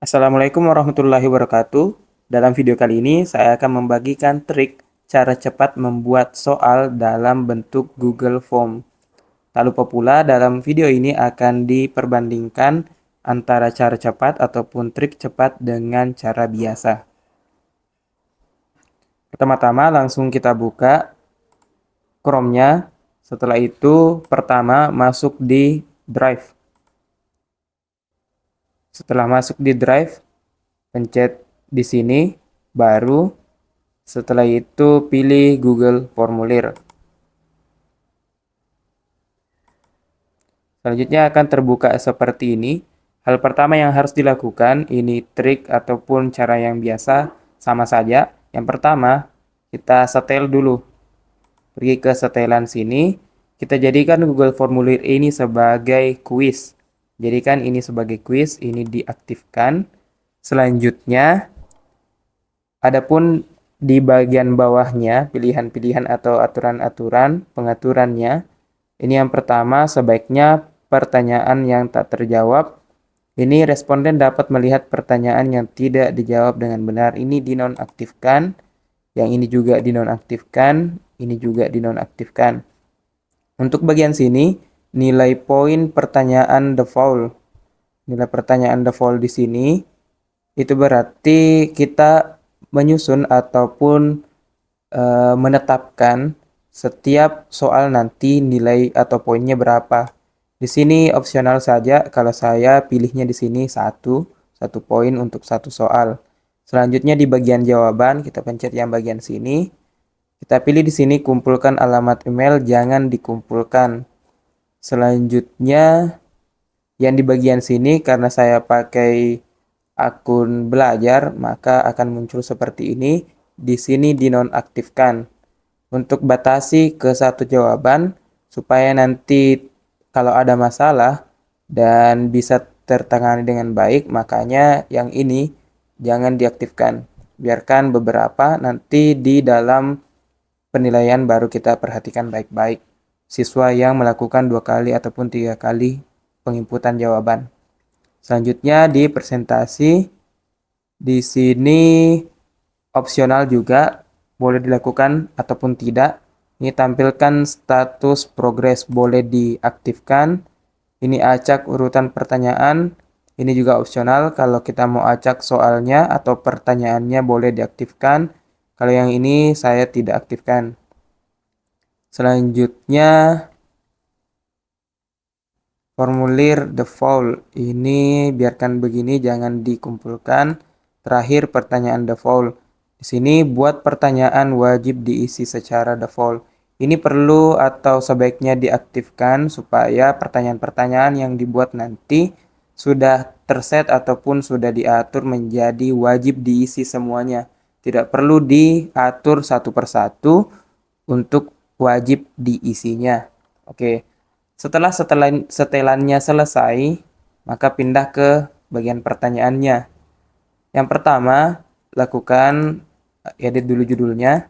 Assalamualaikum warahmatullahi wabarakatuh. Dalam video kali ini, saya akan membagikan trik cara cepat membuat soal dalam bentuk Google Form. Tak lupa pula, dalam video ini akan diperbandingkan antara cara cepat ataupun trik cepat dengan cara biasa. Pertama-tama, langsung kita buka Chrome-nya. Setelah itu, pertama masuk di Drive. Setelah masuk di Drive, pencet di sini, baru setelah itu pilih Google Formulir. Selanjutnya akan terbuka seperti ini. Hal pertama yang harus dilakukan, ini trik ataupun cara yang biasa, sama saja. Yang pertama, kita setel dulu. Pergi ke setelan sini, kita jadikan Google Formulir ini sebagai kuis. Jadikan ini sebagai kuis, ini diaktifkan. Selanjutnya, adapun di bagian bawahnya, pilihan-pilihan atau aturan-aturan pengaturannya, ini yang pertama, sebaiknya pertanyaan yang tak terjawab. Ini responden dapat melihat pertanyaan yang tidak dijawab dengan benar. Ini dinonaktifkan. Yang ini juga dinonaktifkan. Ini juga dinonaktifkan. Untuk bagian sini, nilai poin pertanyaan default. Nilai pertanyaan default di sini, itu berarti kita menyusun ataupun menetapkan setiap soal nanti nilai atau poinnya berapa. Di sini opsional saja, kalau saya pilihnya di sini satu poin untuk satu soal. Selanjutnya di bagian jawaban, kita pencet yang bagian sini. Kita pilih di sini kumpulkan alamat email, jangan dikumpulkan. Selanjutnya yang di bagian sini, karena saya pakai akun belajar, maka akan muncul seperti ini. Di sini dinonaktifkan. Untuk batasi ke satu jawaban, supaya nanti kalau ada masalah dan bisa tertangani dengan baik, makanya yang ini jangan diaktifkan. Biarkan beberapa, nanti di dalam penilaian baru kita perhatikan baik-baik. Siswa yang melakukan 2 kali ataupun 3 kali penginputan jawaban. Selanjutnya di presentasi, di sini opsional juga, boleh dilakukan ataupun tidak. Ini tampilkan status progres, boleh diaktifkan. Ini acak urutan pertanyaan. Ini juga opsional, kalau kita mau acak soalnya atau pertanyaannya boleh diaktifkan. Kalau yang ini saya tidak aktifkan. Selanjutnya formulir default. Ini biarkan begini, jangan dikumpulkan. Terakhir pertanyaan default. Di sini buat pertanyaan wajib diisi secara default. Ini perlu atau sebaiknya diaktifkan supaya pertanyaan-pertanyaan yang dibuat nanti sudah terset ataupun sudah diatur menjadi wajib diisi semuanya. Tidak perlu diatur satu persatu untuk wajib diisinya. Oke. Setelah setelannya selesai, maka pindah ke bagian pertanyaannya. Yang pertama, lakukan edit dulu judulnya.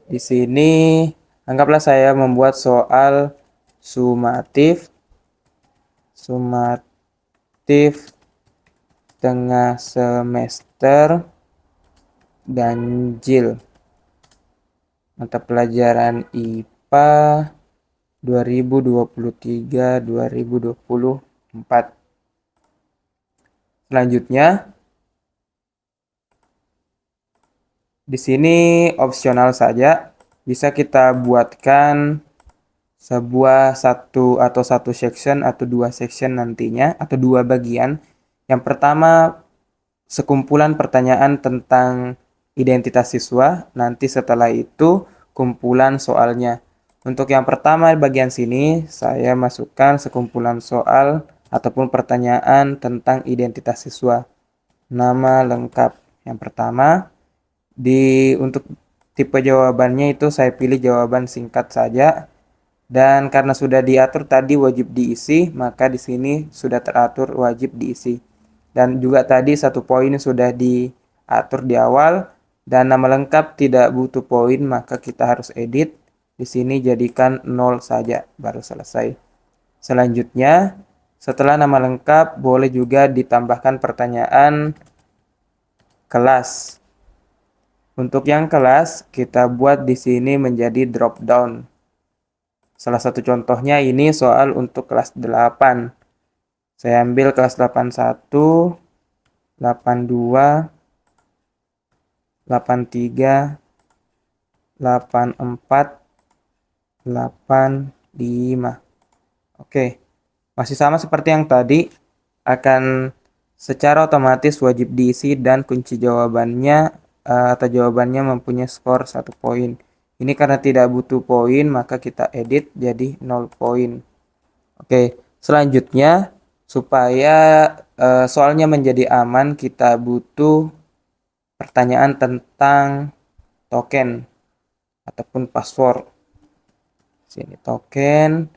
Di sini anggaplah saya membuat soal sumatif tengah semester ganjil. Mata pelajaran IPA 2023-2024. Selanjutnya, di sini opsional saja, bisa kita buatkan sebuah satu section atau 2 section nantinya, atau 2 bagian. Yang pertama, sekumpulan pertanyaan tentang identitas siswa, nanti setelah itu kumpulan soalnya. Untuk yang pertama bagian sini, saya masukkan sekumpulan soal ataupun pertanyaan tentang identitas siswa. Nama lengkap. Yang pertama, untuk tipe jawabannya itu saya pilih jawaban singkat saja. Dan karena sudah diatur tadi wajib diisi, maka di sini sudah teratur wajib diisi. Dan juga tadi 1 poin sudah diatur di awal, dan nama lengkap tidak butuh poin, maka kita harus edit. Di sini jadikan 0 saja, baru selesai. Selanjutnya, Setelah nama lengkap, boleh juga ditambahkan pertanyaan kelas. Untuk yang kelas, kita buat di sini menjadi drop down. Salah satu contohnya ini soal untuk kelas 8. Saya ambil kelas 81, 82, 83, 84, 85. Oke, masih sama seperti yang tadi, akan secara otomatis wajib diisi dan kunci jawabannya atau jawabannya mempunyai skor 1 poin. Ini karena tidak butuh poin, maka kita edit jadi 0 poin. Oke, selanjutnya supaya soalnya menjadi aman, kita butuh pertanyaan tentang token ataupun password. Sini token,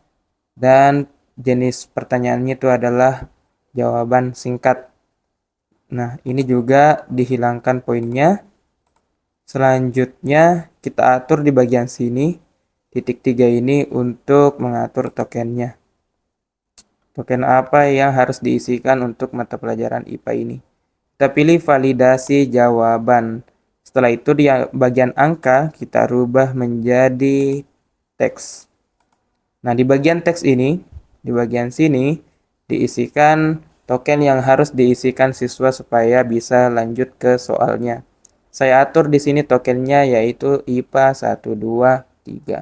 dan jenis pertanyaannya itu adalah jawaban singkat. Nah, ini juga dihilangkan poinnya. Selanjutnya kita atur di bagian sini, titik 3 ini untuk mengatur tokennya. Token apa yang harus diisikan untuk mata pelajaran IPA ini? Kita pilih validasi jawaban. Setelah itu di bagian angka kita rubah menjadi teks. Nah, di bagian teks ini, di bagian sini diisikan token yang harus diisikan siswa supaya bisa lanjut ke soalnya. Saya atur di sini tokennya yaitu IPA 1, 2, 3.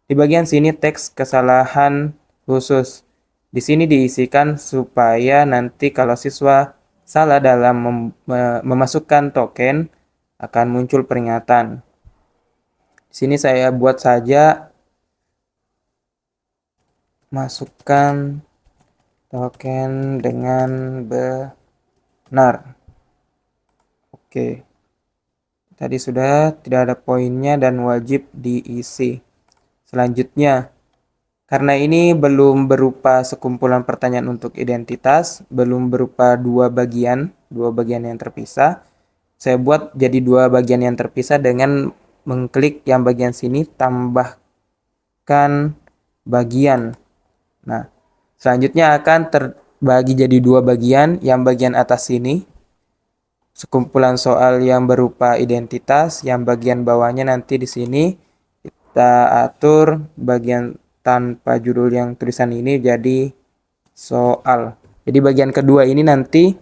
Di bagian sini teks kesalahan khusus. Di sini diisikan supaya nanti kalau siswa salah dalam memasukkan token akan muncul peringatan. Di sini saya buat saja masukkan token dengan benar. Oke. Tadi sudah tidak ada poinnya dan wajib diisi. Selanjutnya, karena ini belum berupa sekumpulan pertanyaan untuk identitas, belum berupa dua bagian yang terpisah, saya buat jadi dua bagian yang terpisah dengan mengklik yang bagian sini, tambahkan bagian. Nah, selanjutnya akan terbagi jadi dua bagian, yang bagian atas sini, sekumpulan soal yang berupa identitas, yang bagian bawahnya nanti di sini kita atur bagian tanpa judul yang tulisan ini jadi soal. Jadi bagian kedua ini nanti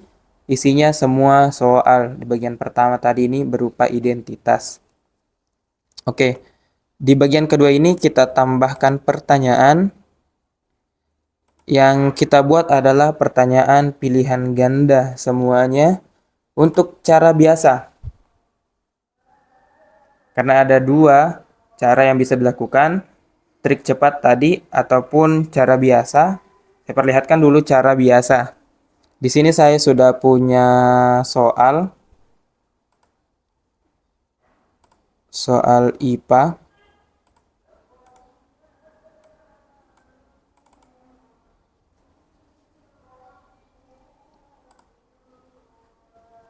isinya semua soal. Di bagian pertama tadi ini berupa identitas. Oke, di bagian kedua ini kita tambahkan pertanyaan. Yang kita buat adalah pertanyaan pilihan ganda semuanya untuk cara biasa. Karena ada dua cara yang bisa dilakukan, trik cepat tadi ataupun cara biasa. Saya perlihatkan dulu cara biasa. Di sini saya sudah punya soal IPA.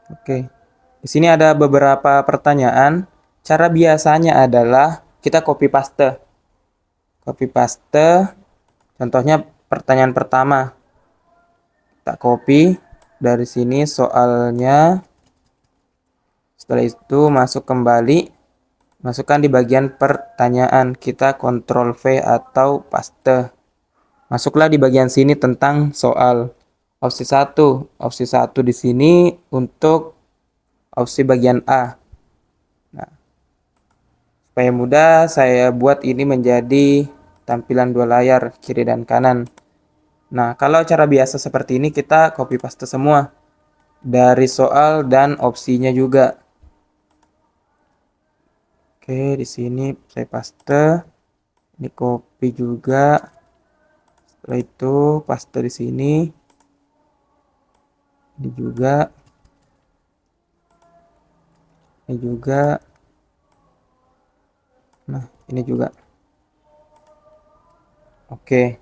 Oke. Di sini ada beberapa pertanyaan. Cara biasanya adalah kita copy paste. Copy paste. Contohnya pertanyaan pertama. Kita copy dari sini soalnya. Setelah itu masuk kembali. Masukkan di bagian pertanyaan. Kita Ctrl V atau paste. Masuklah di bagian sini tentang soal. Opsi 1. Opsi 1 di sini untuk opsi bagian A. Nah, supaya mudah saya buat ini menjadi tampilan dua layar kiri dan kanan. Nah, kalau cara biasa seperti ini kita copy paste semua dari soal dan opsinya juga. Oke, di sini saya paste. Ini copy juga. Setelah itu paste di sini. Ini juga. Ini juga. Nah, ini juga. Oke.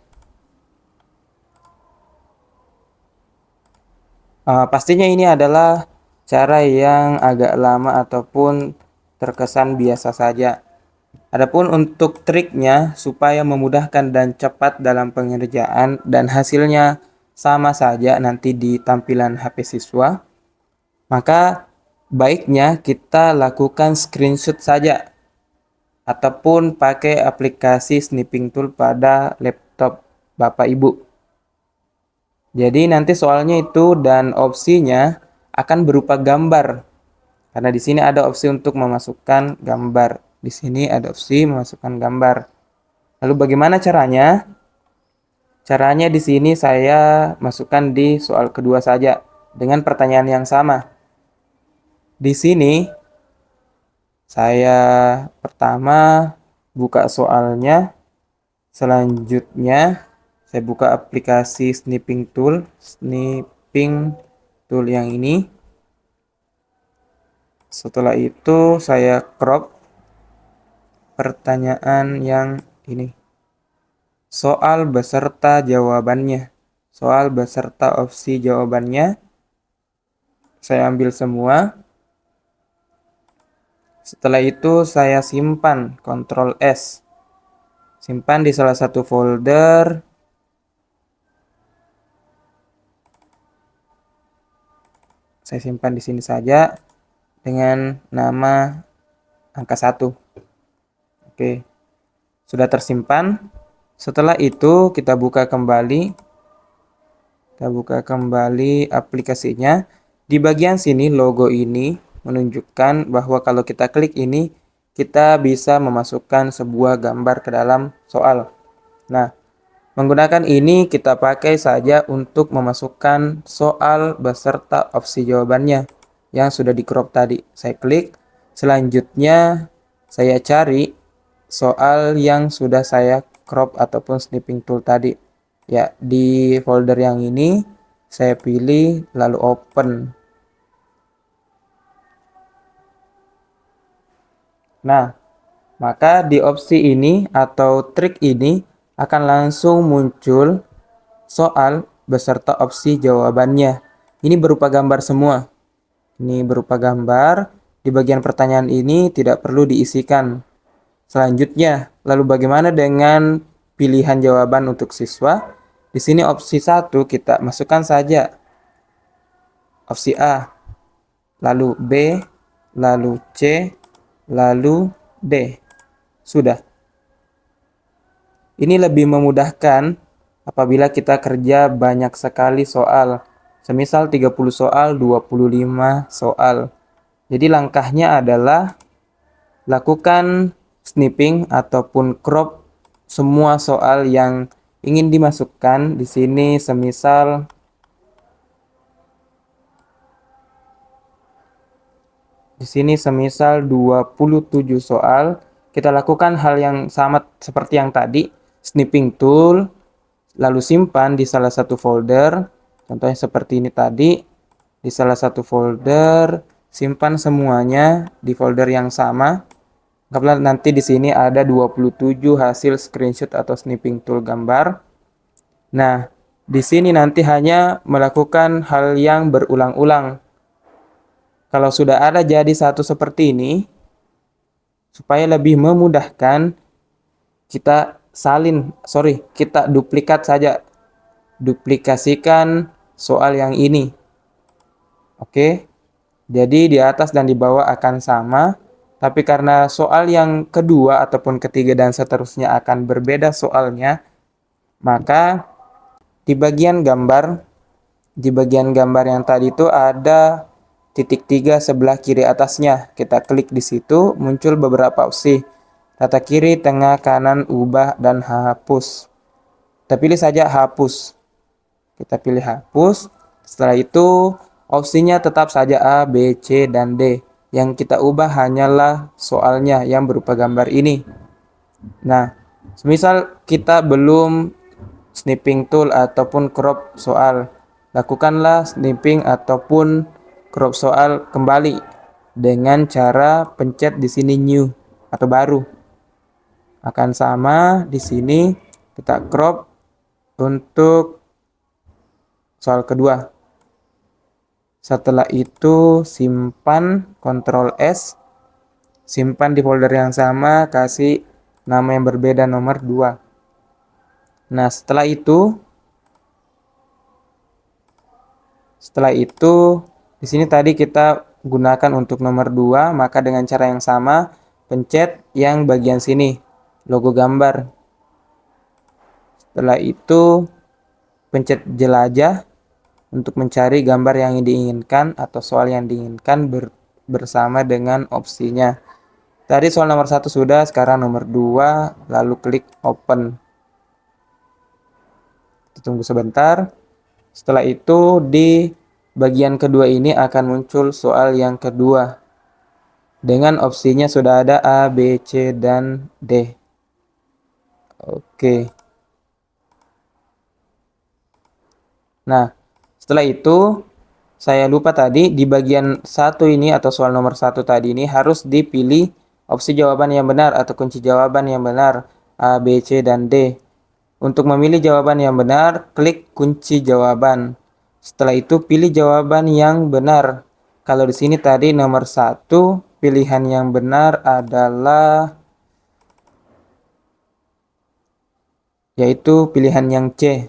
Pastinya ini adalah cara yang agak lama ataupun terkesan biasa saja. Adapun untuk triknya supaya memudahkan dan cepat dalam pengerjaan dan hasilnya sama saja nanti di tampilan HP siswa, maka baiknya kita lakukan screenshot saja ataupun pakai aplikasi snipping tool pada laptop Bapak Ibu. Jadi nanti soalnya itu dan opsinya akan berupa gambar. Karena di sini ada opsi untuk memasukkan gambar. Di sini ada opsi memasukkan gambar. Lalu bagaimana caranya? Caranya di sini saya masukkan di soal kedua saja dengan pertanyaan yang sama. Di sini saya pertama buka soalnya, selanjutnya saya buka aplikasi snipping tool yang ini. Setelah itu saya crop pertanyaan yang ini. Soal beserta jawabannya. Soal beserta opsi jawabannya. Saya ambil semua. Setelah itu saya simpan, Ctrl S. Simpan di salah satu folder. Saya simpan di sini saja dengan nama angka 1. Oke. Sudah tersimpan. Setelah itu kita buka kembali. Kita buka kembali aplikasinya. Di bagian sini logo ini menunjukkan bahwa kalau kita klik ini, kita bisa memasukkan sebuah gambar ke dalam soal. Nah, menggunakan ini kita pakai saja untuk memasukkan soal beserta opsi jawabannya yang sudah di crop tadi. Saya klik. Selanjutnya saya cari soal yang sudah saya crop ataupun snipping tool tadi. Ya, di folder yang ini saya pilih lalu open. Nah, maka di opsi ini atau trik ini akan langsung muncul soal beserta opsi jawabannya. Ini berupa gambar semua. Ini berupa gambar. Di bagian pertanyaan ini tidak perlu diisikan. Selanjutnya, lalu bagaimana dengan pilihan jawaban untuk siswa? Di sini opsi 1 kita masukkan saja. Opsi A, lalu B, lalu C, lalu D. Sudah. Ini lebih memudahkan apabila kita kerja banyak sekali soal. Semisal 30 soal, 25 soal. Jadi langkahnya adalah lakukan snipping ataupun crop semua soal yang ingin dimasukkan di sini. Semisal di sini semisal 27 soal, kita lakukan hal yang sama seperti yang tadi, snipping tool, lalu simpan di salah satu folder. Contohnya seperti ini tadi, di salah satu folder, simpan semuanya di folder yang sama. Anggaplah nanti di sini ada 27 hasil screenshot atau snipping tool gambar. Nah, di sini nanti hanya melakukan hal yang berulang-ulang. Kalau sudah ada jadi satu seperti ini, supaya lebih memudahkan, kita duplikat saja. Duplikasikan soal yang ini. Oke. Jadi di atas dan di bawah akan sama. Tapi karena soal yang kedua ataupun ketiga dan seterusnya akan berbeda soalnya, maka di bagian gambar yang tadi itu ada titik 3 sebelah kiri atasnya. Kita klik di situ, muncul beberapa opsi. Rata kiri, tengah, kanan, ubah, dan hapus. Kita pilih saja hapus. Kita pilih hapus. Setelah itu, opsinya tetap saja A, B, C, dan D. Yang kita ubah hanyalah soalnya yang berupa gambar ini. Nah, semisal kita belum snipping tool ataupun crop soal, lakukanlah snipping ataupun crop soal kembali dengan cara pencet di sini new atau baru. Akan sama di sini kita crop untuk soal kedua. Setelah itu simpan, Ctrl S, simpan di folder yang sama, kasih nama yang berbeda nomor 2. Nah, setelah itu Setelah itu, di sini tadi kita gunakan untuk nomor 2, maka dengan cara yang sama, pencet yang bagian sini, logo gambar. Setelah itu, pencet jelajah untuk mencari gambar yang diinginkan atau soal yang diinginkan bersama dengan opsinya. Tadi soal nomor 1 sudah, sekarang nomor 2, lalu klik open. Tunggu sebentar. Setelah itu di bagian kedua ini akan muncul soal yang kedua. Dengan opsinya sudah ada A, B, C, dan D. Oke. Nah, setelah itu saya lupa tadi di bagian satu ini atau soal nomor 1 tadi ini harus dipilih opsi jawaban yang benar atau kunci jawaban yang benar A, B, C, dan D. Untuk memilih jawaban yang benar, klik kunci jawaban. Setelah itu pilih jawaban yang benar. Kalau di sini tadi nomor 1, pilihan yang benar adalah yaitu pilihan yang C.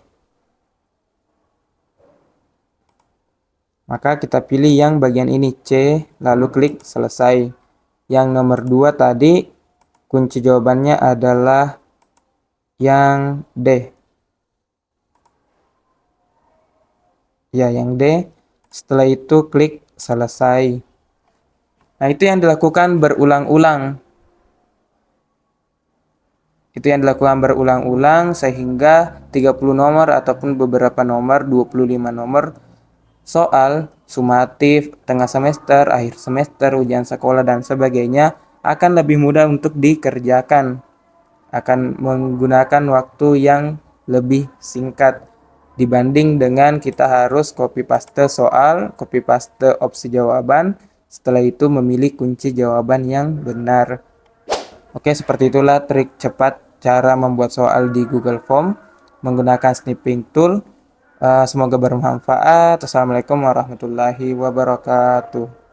Maka kita pilih yang bagian ini C, lalu klik selesai. Yang nomor 2 tadi kunci jawabannya adalah yang D. Ya, yang D. Setelah itu klik selesai. Nah, itu yang dilakukan berulang-ulang. Itu yang dilakukan berulang-ulang sehingga 30 nomor ataupun beberapa nomor, 25 nomor soal sumatif, tengah semester, akhir semester, ujian sekolah, dan sebagainya akan lebih mudah untuk dikerjakan. Akan menggunakan waktu yang lebih singkat dibanding dengan kita harus copy paste soal, copy paste opsi jawaban, setelah itu memilih kunci jawaban yang benar. Oke, seperti itulah trik cepat cara membuat soal di Google Form menggunakan snipping tool. Semoga bermanfaat. Assalamualaikum warahmatullahi wabarakatuh.